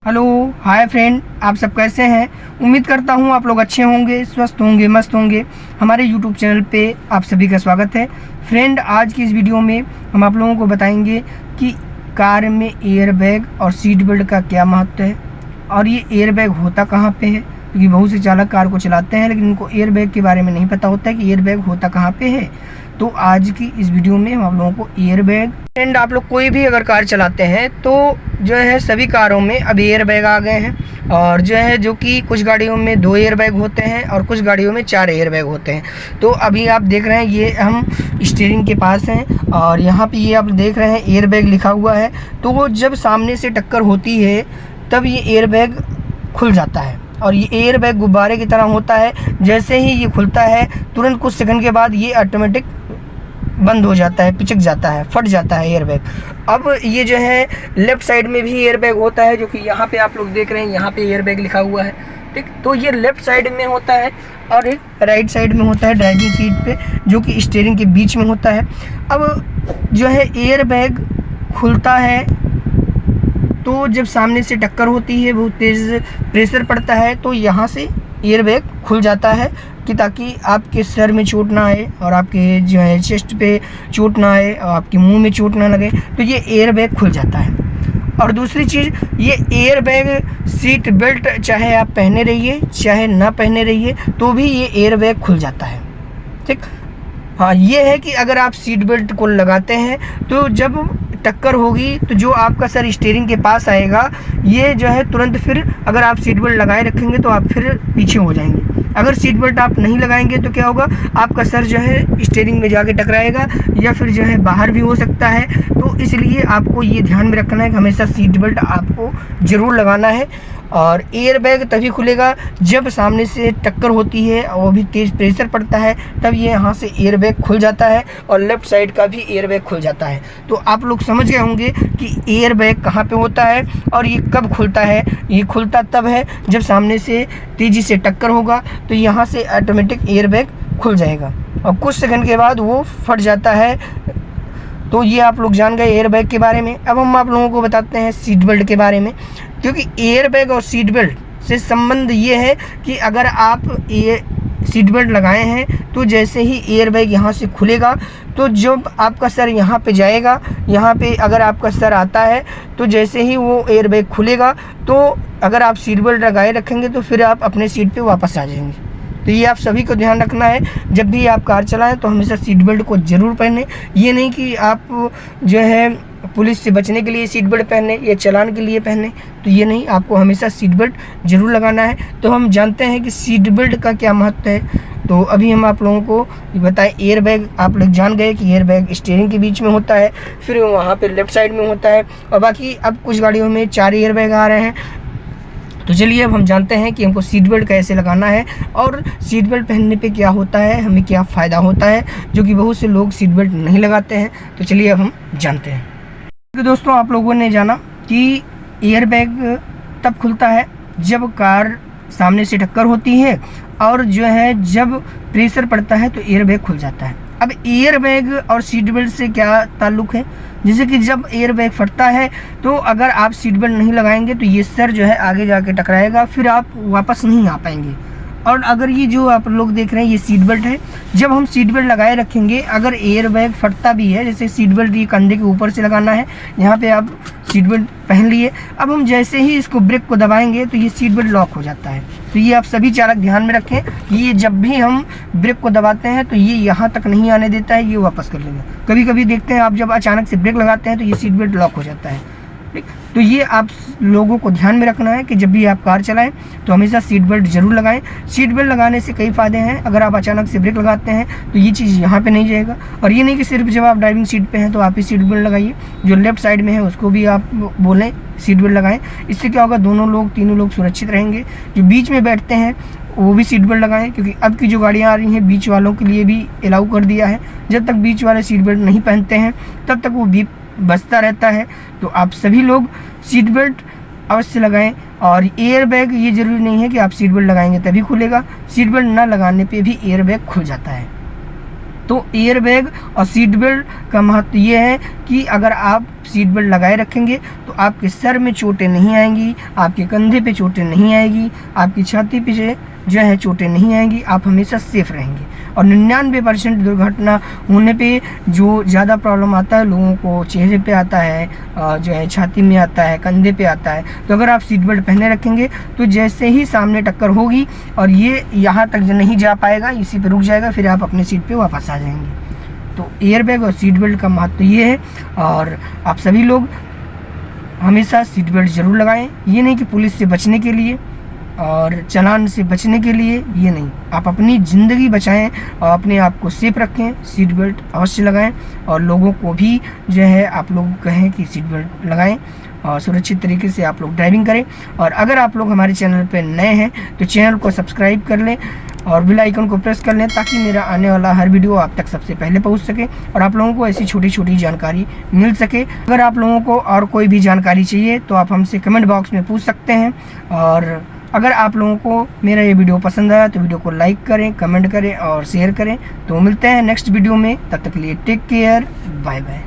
Hello hi friend, आप सब कैसे हैं। उम्मीद करता हूं आप लोग अच्छे होंगे, स्वस्थ होंगे, मस्त होंगे। हमारे यूट्यूब चैनल पे आप सभी का स्वागत है। फ्रेंड, आज की इस वीडियो में हम आप लोगों को बताएंगे कि कार में एयर बैग और सीट बेल्ट का क्या महत्व है और ये एयर बैग होता कहाँ पे है, क्योंकि बहुत से चालक कार को चलाते हैं लेकिन उनको एयर बैग के बारे में नहीं पता होता है कि एयर बैग होता कहाँ पे है। तो आज की इस वीडियो में हम आप लोगों को एयर बैग, फ्रेंड आप लोग कोई भी अगर कार चलाते हैं तो जो है सभी कारों में अब एयर बैग आ गए हैं और जो कि कुछ गाड़ियों में 2 एयर बैग होते हैं और कुछ गाड़ियों में 4 एयर बैग होते हैं। तो अभी आप देख रहे हैं ये हम स्टीयरिंग के पास हैं और यहाँ पे ये आप देख रहे हैं एयर बैग लिखा हुआ है। तो वो जब सामने से टक्कर होती है तब ये एयर बैग खुल जाता है और ये एयर बैग गुब्बारे की तरह होता है। जैसे ही ये खुलता है तुरंत कुछ सेकंड के बाद ये ऑटोमेटिक बंद हो जाता है, पिचक जाता है, फट जाता है एयर बैग। अब ये जो है लेफ़्ट साइड में भी एयर बैग होता है, जो कि यहाँ पे आप लोग देख रहे हैं, यहाँ पे एयर बैग लिखा हुआ है, ठीक। तो ये लेफ़्ट साइड में होता है और एक राइट साइड में होता है ड्राइविंग सीट पे, जो कि स्टीयरिंग के बीच में होता है। अब जो है एयर बैग खुलता है तो जब सामने से टक्कर होती है, बहुत तेज़ प्रेशर पड़ता है तो यहाँ से एयर बैग खुल जाता है कि ताकि आपके सर में चोट ना आए और आपके जो है चेस्ट पे चोट ना आए और आपके मुंह में चोट ना लगे, तो ये एयर बैग खुल जाता है। और दूसरी चीज़, ये एयर बैग सीट बेल्ट चाहे आप पहने रहिए चाहे ना पहने रहिए तो भी ये एयर बैग खुल जाता है, ठीक। हाँ, ये है कि अगर आप सीट बेल्ट को लगाते हैं तो जब टक्कर होगी तो जो आपका सर स्टीयरिंग के पास आएगा, ये जो है तुरंत फिर अगर आप सीट बेल्ट लगाए रखेंगे तो आप फिर पीछे हो जाएंगे। अगर सीट बेल्ट आप नहीं लगाएंगे तो क्या होगा, आपका सर जो है स्टीयरिंग में जाके टकराएगा या फिर जो है बाहर भी हो सकता है। तो इसलिए आपको ये ध्यान में रखना है कि हमेशा सीट बेल्ट आपको ज़रूर लगाना है। और एयर बैग तभी खुलेगा जब सामने से टक्कर होती है और वो भी तेज़ प्रेशर पड़ता है, तब ये यहाँ से एयर बैग खुल जाता है और लेफ़्ट साइड का भी एयर बैग खुल जाता है। तो आप लोग समझ गए होंगे कि एयर बैग कहाँ पे होता है और ये कब खुलता है। ये खुलता तब है जब सामने से तेज़ी से टक्कर होगा तो यहाँ से ऑटोमेटिक एयर बैग खुल जाएगा और कुछ सेकंड के बाद वो फट जाता है। तो ये आप लोग जान गए एयर बैग के बारे में। अब हम आप लोगों को बताते हैं सीट बेल्ट के बारे में, क्योंकि एयर बैग और सीट बेल्ट से संबंध ये है कि अगर आप ये सीट बेल्ट लगाए हैं तो जैसे ही एयर बैग यहाँ से खुलेगा तो जब आपका सर यहाँ पे जाएगा, यहाँ पे अगर आपका सर आता है तो जैसे ही वो एयर बैग खुलेगा तो अगर आप सीट बेल्ट लगाए रखेंगे तो फिर आप अपने सीट पे वापस आ जाएंगे। तो ये आप सभी को ध्यान रखना है, जब भी आप कार चलाएं तो हमेशा सीट बेल्ट को ज़रूर पहने। ये नहीं कि आप जो है पुलिस से बचने के लिए सीट बेल्ट पहने या चालान के लिए पहने, तो ये नहीं, आपको हमेशा सीट बेल्ट ज़रूर लगाना है। तो हम जानते हैं कि सीट बेल्ट का क्या महत्व है। तो अभी हम आप लोगों को बताएं, एयर बैग आप लोग जान गए कि एयर बैग स्टीयरिंग के बीच में होता है, फिर वहाँ पर लेफ़्ट साइड में होता है और बाकी अब कुछ गाड़ियों में 4 एयर बैग आ रहे हैं। तो चलिए अब हम जानते हैं कि हमको सीट बेल्ट कैसे लगाना है और सीट बेल्ट पहनने पे क्या होता है, हमें क्या फ़ायदा होता है, जो कि बहुत से लोग सीट बेल्ट नहीं लगाते हैं। तो चलिए अब हम जानते हैं। तो दोस्तों, आप लोगों ने जाना कि एयर बैग तब खुलता है जब कार सामने से टक्कर होती है और जो है जब प्रेशर पड़ता है तो एयर बैग खुल जाता है। अब एयर बैग और सीट बेल्ट से क्या ताल्लुक़ है, जैसे कि जब एयर बैग फटता है तो अगर आप सीट बेल्ट नहीं लगाएंगे तो ये सर जो है आगे जाके टकराएगा, फिर आप वापस नहीं आ पाएंगे। और अगर ये जो आप लोग देख रहे हैं ये सीट बेल्ट है, जब हम सीट बेल्ट लगाए रखेंगे, अगर एयर बैग फटता भी है, जैसे सीट बेल्ट ये कंधे के ऊपर से लगाना है, यहाँ पे आप सीट बेल्ट पहन लिए, अब हम जैसे ही इसको ब्रेक को दबाएंगे तो ये सीट बेल्ट लॉक हो जाता है। तो ये आप सभी चालक ध्यान में रखें, ये जब भी हम ब्रेक को दबाते हैं तो ये यहाँ तक नहीं आने देता है, ये वापस कर लेगा। कभी कभी देखते हैं आप जब अचानक से ब्रेक लगाते हैं तो ये सीट बेल्ट लॉक हो जाता है, ठीक। तो ये आप लोगों को ध्यान में रखना है कि जब भी आप कार चलाएं तो हमेशा सीट बेल्ट ज़रूर लगाएं। सीट बेल्ट लगाने से कई फ़ायदे हैं। अगर आप अचानक से ब्रेक लगाते हैं तो ये चीज़ यहाँ पे नहीं जाएगा, और ये नहीं कि सिर्फ जब आप ड्राइविंग सीट पे हैं तो आप ही सीट बेल्ट लगाइए, जो लेफ़्ट साइड में है उसको भी आप बोलें सीट बेल्ट लगाएं। इससे क्या होगा, दोनों लोग तीनों लोग सुरक्षित रहेंगे। जो बीच में बैठते हैं वो भी सीट बेल्ट लगाएं, क्योंकि अब की जो गाड़ियाँ आ रही हैं बीच वालों के लिए भी अलाउ कर दिया है। जब तक बीच वाले सीट बेल्ट नहीं पहनते हैं तब तक वो बीप बजता रहता है। तो आप सभी लोग सीट बेल्ट अवश्य लगाएं। और एयर बैग, ये ज़रूरी नहीं है कि आप सीट बेल्ट लगाएंगे तभी खुलेगा, सीट बेल्ट ना लगाने पे भी एयर बैग खुल जाता है। तो एयर बैग और सीट बेल्ट का महत्व ये है कि अगर आप सीट बेल्ट लगाए रखेंगे तो आपके सर में चोटें नहीं आएंगी, आपके कंधे पे चोटें नहीं आएगी, आपकी छाती पे जो है चोटें नहीं आएंगी, आप हमेशा सेफ रहेंगे। और 99% दुर्घटना होने पे जो ज़्यादा प्रॉब्लम आता है लोगों को चेहरे पे आता है, जो है छाती में आता है, कंधे पे आता है। तो अगर आप सीट बेल्ट पहने रखेंगे तो जैसे ही सामने टक्कर होगी और ये यहाँ तक नहीं जा पाएगा, इसी पे रुक जाएगा, फिर आप अपने सीट पे वापस आ जाएंगे। तो एयर बैग और सीट बेल्ट का महत्व ये है। और आप सभी लोग हमेशा सीट बेल्ट ज़रूर लगाएं। ये नहीं कि पुलिस से बचने के लिए और चालान से बचने के लिए, ये नहीं, आप अपनी ज़िंदगी बचाएं और अपने आप को सेफ रखें। सीट बेल्ट अवश्य लगाएं और लोगों को भी जो है आप लोग कहें कि सीट बेल्ट लगाएं और सुरक्षित तरीके से आप लोग ड्राइविंग करें। और अगर आप लोग हमारे चैनल पर नए हैं तो चैनल को सब्सक्राइब कर लें और बेल आइकन को प्रेस कर लें ताकि मेरा आने वाला हर वीडियो आप तक सबसे पहले पहुंच सके और आप लोगों को ऐसी छोटी छोटी जानकारी मिल सके। अगर आप लोगों को और कोई भी जानकारी चाहिए तो आप हमसे कमेंट बॉक्स में पूछ सकते हैं। और अगर आप लोगों को मेरा ये वीडियो पसंद आया तो वीडियो को लाइक करें, कमेंट करें और शेयर करें। तो मिलते हैं नेक्स्ट वीडियो में, तब तक के लिए टेक केयर, बाय बाय।